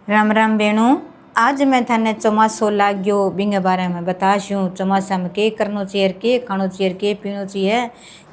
राम राम बेणु। आज मैं थाने चौमासो लाग्यो बिंगे बारे में बताशूँ। चौमासा में के करनो चाहिए, के खानो चाहिए, के पीनो चाहिए,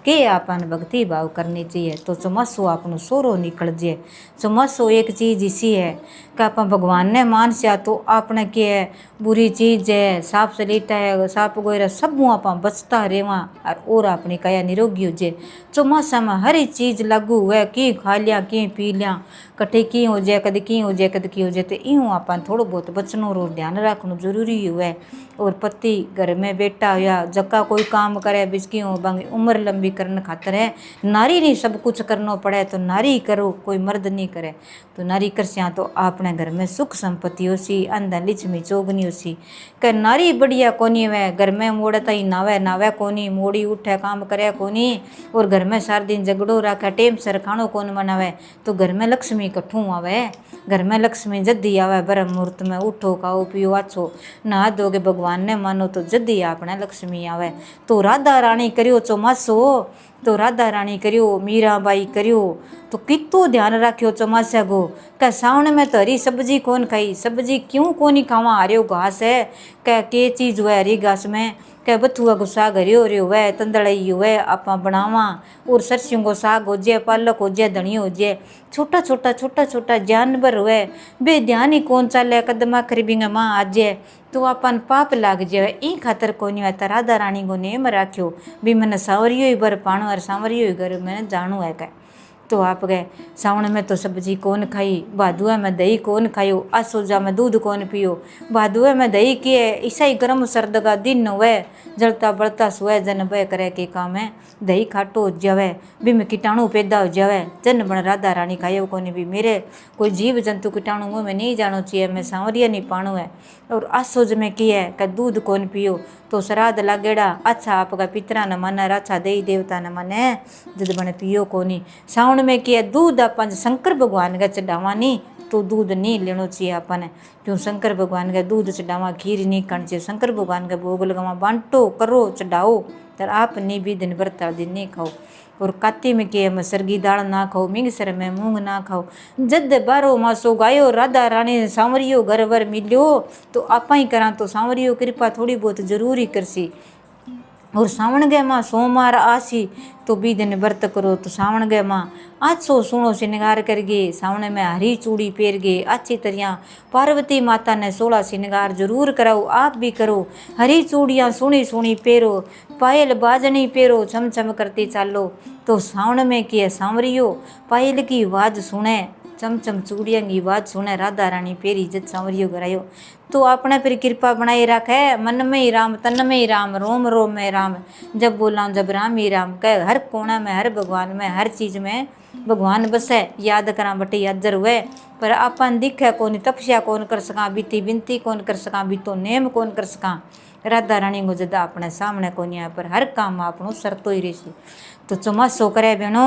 के आपन भक्ति भाव करनी चाहिए। तो चौमासो आपनो सोरो निकल जाए। चौमासो एक चीज़ इसी है कि आप भगवान ने मान सिया तो आपने के है बुरी चीज़ है, साप सलीटा है, साप गोयरा सब आप बचता रेवा और अपनी काया निरोगी हो जाए। चौमासा में हर एक चीज़ लागू हुए, की खा लिया की पी लिया, कटे की हो जाए, कद की हो जाए, कद की हो जाए। तो यूँ आप थोड़ा बहुत बचनों और ध्यान रखना जरूरी हुए। और पति घर में बेटा या जक्का कोई काम करे बिस्की हो बंग उम्र लंबी करने खातर है नारी नहीं सब कुछ करना पड़े तो नारी करो, कोई मर्द नहीं करे। तो नारी करसिया तो अपने घर में सुख संपत्ति हो सी, अंधा लिचमी चोगनी हो सी। कि नारी बढ़िया कोनी वे घर में मोड़े तई नावे नावे कोनी, मोड़ी उठे काम करे कोनी, और घर में सारा दिन झगड़ो रखे, टेम सर खानो कौन बनावे। तो घर में लक्ष्मी कठू आवे, घर में लक्ष्मी जल्दी आवे। ब्रह्म मुहूर्त में उठो खाओ पियो अच्छो नहा दोगे भगवान ने मानो तो जल्दी अपने लक्ष्मी आवे। तो राधा रानी करियो चौमासो, तो राधा रानी करियो, मीराबाई करियो। तो कितो ध्यान रखियो चौमासा को क्या सावन में तो हरी सब्जी कौन खाई, सब्जी क्यों कोनी खावा, हरियो घास है क्या के चीज़ हुआ हरी घास में, क्या बथुआ को साग हरियो हरियो हुआ, तंदड़ई हुआ आप बनावा। और सरसों को साग हो जाए, पालक हो जाए, धनिया हो जाए, छोटा छोटा जानवर हुए बे ध्यान ही कौन चाले कदमा खरीबेंगे माँ आ जाए तो अपन पाप लाग जाए। ई खातर कोनी होता राधा रानी को नेम राख्यो भी मैंने सांवरियो ही बर पाणो और सांवरियो ही घर मैंने जानू है क्या। तो आप गए सावन में तो सब्जी कौन खाई, भादुआ में दही कौन खायो, आसोजा में दूध कौन पियो। भादुआ में दही किए ईसाई गर्म सर्द का दिन हुए, जलता बलता सोए जन बह करे के काम है, दही खाटो हो जावे भी में कीटाणु पैदा हो जावे। जन बन राधा रानी खायो कोनी भी मेरे कोई जीव जंतु कीटाणु मुँह में नहीं जानो चाहिए, मैं सांवरिया नहीं पाणो है। और आसोज में की है कि दूध कौन पियो तो श्राद्ध लागेड़ा अच्छा आपका पितरा न मन अच्छा देवी देवता न मन है जद बने पियो कोनी। सावन में किया दूध अपन शंकर भगवान का चढ़ावानी तो दूध नहीं लेना चाहिए अपन, क्यों शंकर भगवान का दूध चढ़ावा खीर नहीं खानी चाहिए। शंकर भगवान का भोग लगावा बांटो करो चढ़ाओ तर आप नहीं भी दिन भर दिन नहीं खाओ। और काती में के सरगी दाल ना खाओ, मिंगसर में मूंग ना खाओ। जद बारो मासो गायो राधा रानी सांवरियो घर वर मिलियो तो आपा ही करा तो सांवरियो कृपा थोड़ी बहुत जरूरी करसी। और सावन गए माँ सोमवार आसी तो भी दिन व्रत करो। तो सावन गए माँ अच्छो सुनो श्रृंगार कर गए, सावन में हरी चूड़ी पहर गए अच्छी तरह। पार्वती माता ने 16 श्रृंगार जरूर कराओ, आप भी करो। हरी चूड़ियाँ सुनी सुनी पहरो, पायल बाजनी पहरो, छम छम करती चालो। तो सावन में किए सांवरियो पायल की आवाज़ सुने, चमचम चूड़िया की आवाज़ सुने, राधा रानी पेरी जत सांवरियो करायो। तो अपने फिर कृपा बनाए रखे, मन में ही राम तन में ही राम रोम रोम में राम, जब बोला जब राम ही राम कह। हर कोना में हर भगवान में हर चीज़ में भगवान बसे, याद करा बटे यादर हुए। पर अपन दिखे कौन तपस्या कौन कर सका, बीती बिनती कौन कर सका, बीतो नेम कौन कर सका। राधा रानी को जदा अपने सामने कोनी है पर हर काम आपनो सरतो ही रही। तो चौमासो करे बेनो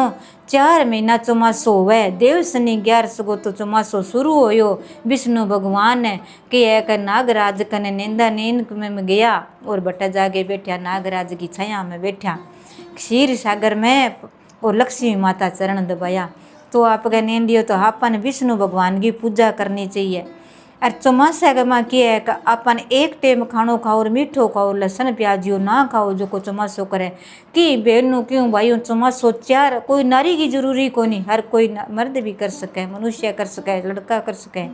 4 महीना चौमासो हुए, देव शनि 11 को तो चौमासो शुरू होयो। विष्णु भगवान के एक नागराज कने नेंदा नींद में गया और बटा जाके बैठा, नागराज की छाया में बैठा क्षीर सागर में और लक्ष्मी माता चरण दबाया। तो आप गए नींदियो तो अपन विष्णु भगवान की पूजा करनी चाहिए। और चौमासा के माँ क्या है कि अपन एक टाइम खानो खाओ और मीठो खाओ, लहसुन प्याजियो ना खाओ जो को चौमासो करे। कि बहनों क्यों भाइयों चौमासो 4 कोई नारी की जरूरी को नहीं, हर कोई मर्द भी कर सके, मनुष्य कर सके, लड़का कर सके।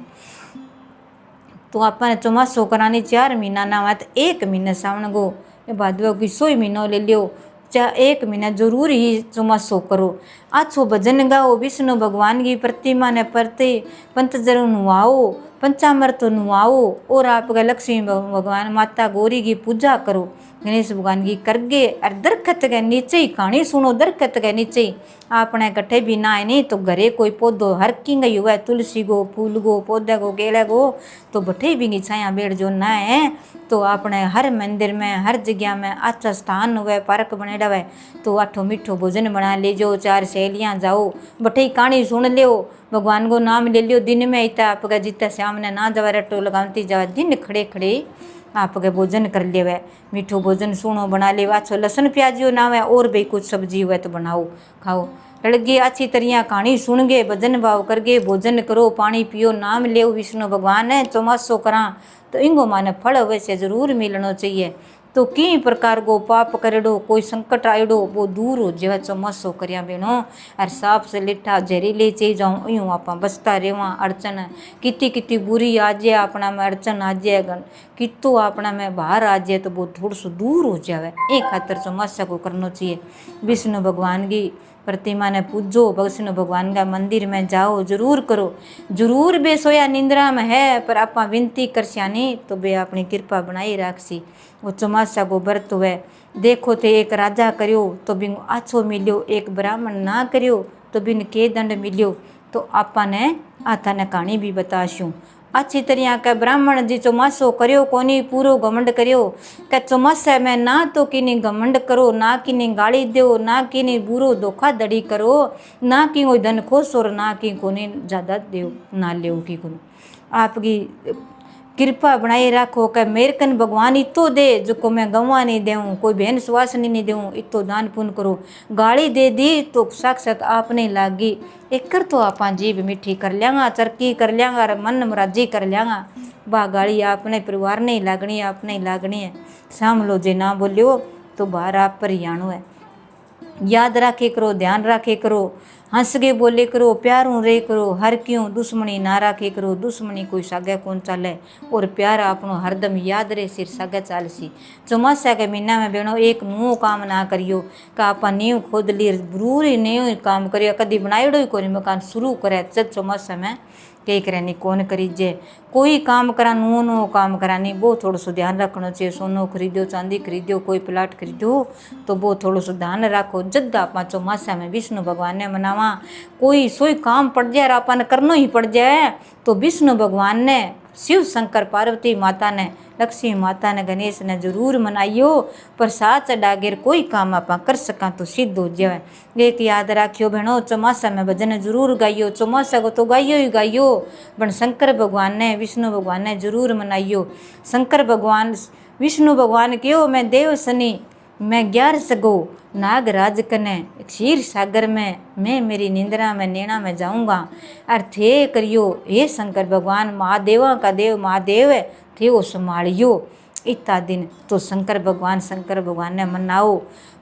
तो अपन चौमासो करानी 4 महीना ना हुआ तो 1 महीना सावन गो भादवा की 100 महीनों ले लियो, 1 महीना जरूर ही चौमासो करो। अच्छो भजन गाओ, विष्णु भगवान की प्रतिमा ने प्रति पंचजरू नुआओ, पंचामृत नुआओ। और आपका लक्ष्मी भगवान माता गौरी की पूजा करो, गणेश भगवान की करगे। और दरखत के नीचे ही कहानी सुनो, दरखत के नीचे ही आपने कट्ठे भी ना नहीं तो घरे कोई पौधो हर की गई हुआ है, तुलसी गो फूल गो पौधे गो केले गो तो बठे भी छाया बेड़ जो ना है। तो आपने हर मंदिर में हर जगह में अच्छा स्थान हुए, पार्क बनेड़ा हुए तो आठो मीठो भोजन बना ले जो, 4 सहेलियाँ जाओ बठे कहानी सुन लियो, भगवान को नाम ले लियो। दिन में इतना आपका जितना सामने ना जावा रटो लगाती जावा, दिन खड़े खड़े आपके भोजन कर लेवे, मीठो भोजन सुनो बना ले। अच्छो लहसुन प्याजियो ना हुए और भी कुछ सब्जी हुए तो बनाओ खाओ। लगे अच्छी तरह कहानी सुन गए, भजन भाव करगे, भोजन करो, पानी पियो, नाम ले विष्णु भगवान है चौमासो करा तो इंगो माने फल अवश्य जरूर मिलना चाहिए। तो कई प्रकार को पाप करेडो, कोई संकट आएडो वो दूर हो जाए चौमासो करिया बेनो। और साफ से लिठा जहरीली चीज जाऊँ यूँ आप बचता रेवा। अड़चन कितनी कितनी बुरी आ जाए अपना में, अड़चन आ जाए कितो अपना में बाहर आ जाए तो वो थोड़ा सो दूर हो जाए। एक खातर चौमासा को करना चाहिए। विष्णु भगवान की प्रतिमा ने पूजो, विष्णु भगवान का मंदिर में जाओ, जरूर करो। जरूर बे सोया निंद्रा में है पर आप विनती कर सियानी तो बे अपनी कृपा बनाई राखसी। वो चौमासा को व्रत हुए देखो थे, एक राजा करियो तो बिन आछो मिलियो, एक ब्राह्मण ना करियो तो बिन के दंड मिलियो। तो आपा ने आता ने कहानी भी बताशूँ अच्छी तरह के। ब्राह्मण जी चौमासो करियो कोनी, पूरो घमंड करियो के चौमासे में ना तो किनी घमंड करो, ना किनी गाली दो, ना किनी बुरो धोखाधड़ी करो, ना कि कोई धन खोस और ना कि कोनी ज़्यादा देव ना ले की को। आपकी कृपा बनाए रखो कि मेरे कन भगवान इतो दे जो को मैं गंवा नहीं देऊँ, कोई बहन सुवासनी नहीं देऊँ, इतो दान पुण्य करो। गाली दे दी तो साक्षात आपने लागी, एक कर तो आप जीभ मिठी कर लियांगा, चरकी कर लियांगा, मन मराजी कर लियांगा। बा गाली आपने परिवार नहीं लागनी, आपने लागनी है। साम लो जे ना बोलियो तो बाहर आप पर ही आनो है। याद राखे करो, ध्यान राखे करो, हंस के बोले करो, प्यारों रे करो, हर क्यों दुश्मनी ना राखे करो। दुश्मनी कोई सागे कौन चाले और प्यार आपनो हरदम याद रे सिर सागे चालसी। चौमासा के महीना में बेनो एक मुँह काम ना करियो कि आप नींव खोद ली जरूरी नींव काम करियो। कदी बनाइडो ही कोई मकान शुरू करे जब चौमासा में कई करे नहीं कौन करीजे। कोई काम करा नो नो काम करा नहीं, वो थोड़ा सो ध्यान रखना चाहिए। सोनो खरीदो, चांदी खरीदो, कोई प्लाट खरीदो तो वो थोड़ा सो ध्यान रखो। जब आप चौमासा में विष्णु भगवान ने मनावा कोई सोई काम पड़ जाए अपन करना ही पड़ जाए तो विष्णु भगवान ने, शिव शंकर पार्वती माता ने, लक्ष्मी माता ने, गणेश ने जरूर मनाइयो। प्रसाद चढ़ाकर कोई काम आप कर सका तो सिद्ध हो जाए। एक याद रखियो बहनों चौमासा में भजन जरूर गाइयो। चौमासा को तो गाइयो ही गाइयो बन शंकर भगवान ने, विष्णु भगवान ने जरूर मनाइयो। शंकर भगवान विष्णु भगवान क्यों मैं देव सनी मैं 11 सगो नागराज कने क्षीर सागर में मैं मेरी निंद्रा में नैना में जाऊंगा। अर्थे करियो हे शंकर भगवान महादेवा का देव महादेव थे वो संभालियो। इतना दिन तो शंकर भगवान ने मनाओ।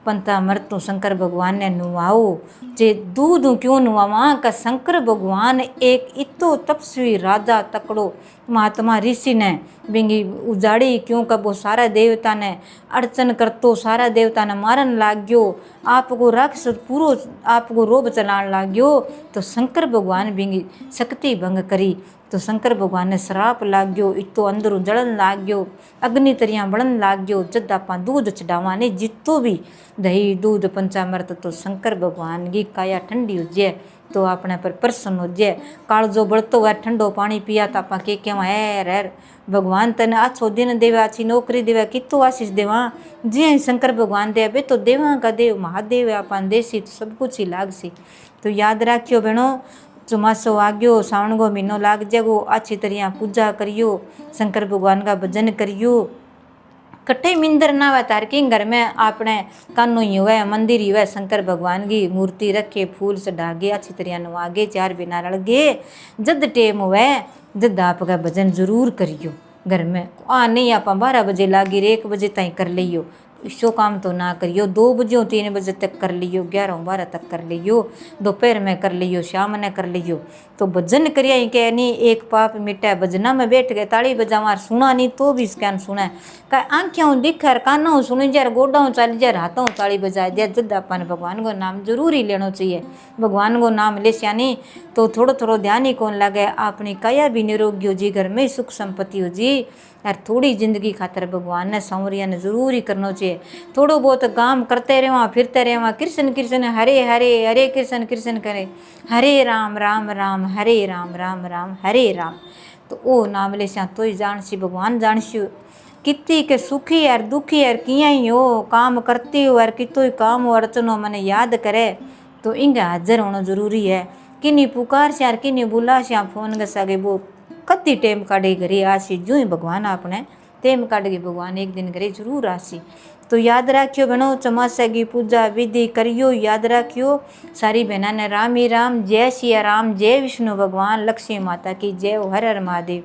पंता मृत्यु शंकर भगवान ने नुआओ। जे दूध क्यों नुआवा का शंकर भगवान एक इतो तपस्वी राजा तकड़ो महात्मा ऋषि ने बिंगी उजाड़ी क्यों का वो सारा देवता ने अड़चन करतो, सारा देवता ने मारन लाग गयो। आपको राक्षस पूरो आपको रोब चलान लाग गयो तो शंकर भगवान बिंगी शक्ति भंग करी तो शंकर भगवान ने श्राप लाग गयो। इतो अंदरों जलन लाग गयो, अग्नि तरिया बड़न लाग गयो। जद आप दूध चढ़ावा नहीं जितो भी दही दूध पंचामृत तो शंकर भगवान की काया ठंडी हो जाए तो अपने पर प्रसन्न हो जाए। कालजो बढ़तो हुआ ठंडो पानी पिया तो आप के हैर भगवान तने अच्छो दिन देवा, अच्छी नौकरी देवा, कितो आशीष देवा। जी शंकर भगवान दे बे तो देवा का देव महादेव अपन देसी तो सब कुछ ही लाग सी। तो याद रखियो बहनों चौमासो आ गयो, सावन को महीनो लाग जागो, अच्छी तरह पूजा करियो, शंकर भगवान का भजन करियो। कट्ठे मिंदर ना हुआ तार के घर में आपने कानू ही हुआ मंदिर ही हुआ शंकर भगवान की मूर्ति रखे फूल चढ़ागे अच्छी तरह नवागे चार बिना रलगे। जद टेम हुआ जद आपका भजन जरूर करियो घर में। नहीं आप 12 बजे लागी 1 बजे तक कर लियो, इसो काम तो ना करियो। 2 बजे 3 बजे तक कर लियो, 11-12 तक कर लियो, दोपहर में कर लियो, शाम ने कर लियो। तो भजन करिया ही कह नहीं एक पाप मिटा। भजना में बैठ गए ताली बजावा सुना नहीं तो भी इसका सुना का आँखियों दिखर कानों सुनी जार गोडाओं चाली जार हाथों ताली बजा दिया। जद अपन भगवान को नाम जरूर ही लेना चाहिए। भगवान को नाम ले सियानी तो थोड़ो थोड़ो ध्यान ही कौन लगे। अपनी काया भी निरोगी हो जी, घर में सुख संपत्ति हो जी। यार थोड़ी जिंदगी खातर भगवान ने संवरिया ने जरूर ही करना चाहिए। थोड़ो बहुत काम करते रहो फिरते रहो, कृष्ण कृष्ण हरे हरे हरे कृष्ण कृष्ण करे, हरे राम राम राम हरे राम राम राम हरे राम। तो ओ नाम ले तो ही जानसी भगवान जानसी कितनी के सुखी यार दुखी यार किया ही हो काम करती हो यार कितो ही काम हो अड़चनो मैंने याद करे तो इंगे हाजिर होना जरूरी है। किन्नी पुकार से यार किन्नी बुला से फोन गसागे वो कति टेम काढ़े घरे आसी जो ही भगवान आपने तेम काट के भगवान एक दिन घरे जरूर आसी। तो याद रखियो बहनों, चौमासा की पूजा विधि करियो, याद रखियो। सारी बहना ने राम ही राम, जय सिया राम, जय विष्णु भगवान, लक्ष्मी माता की जय, हर हर महादेव।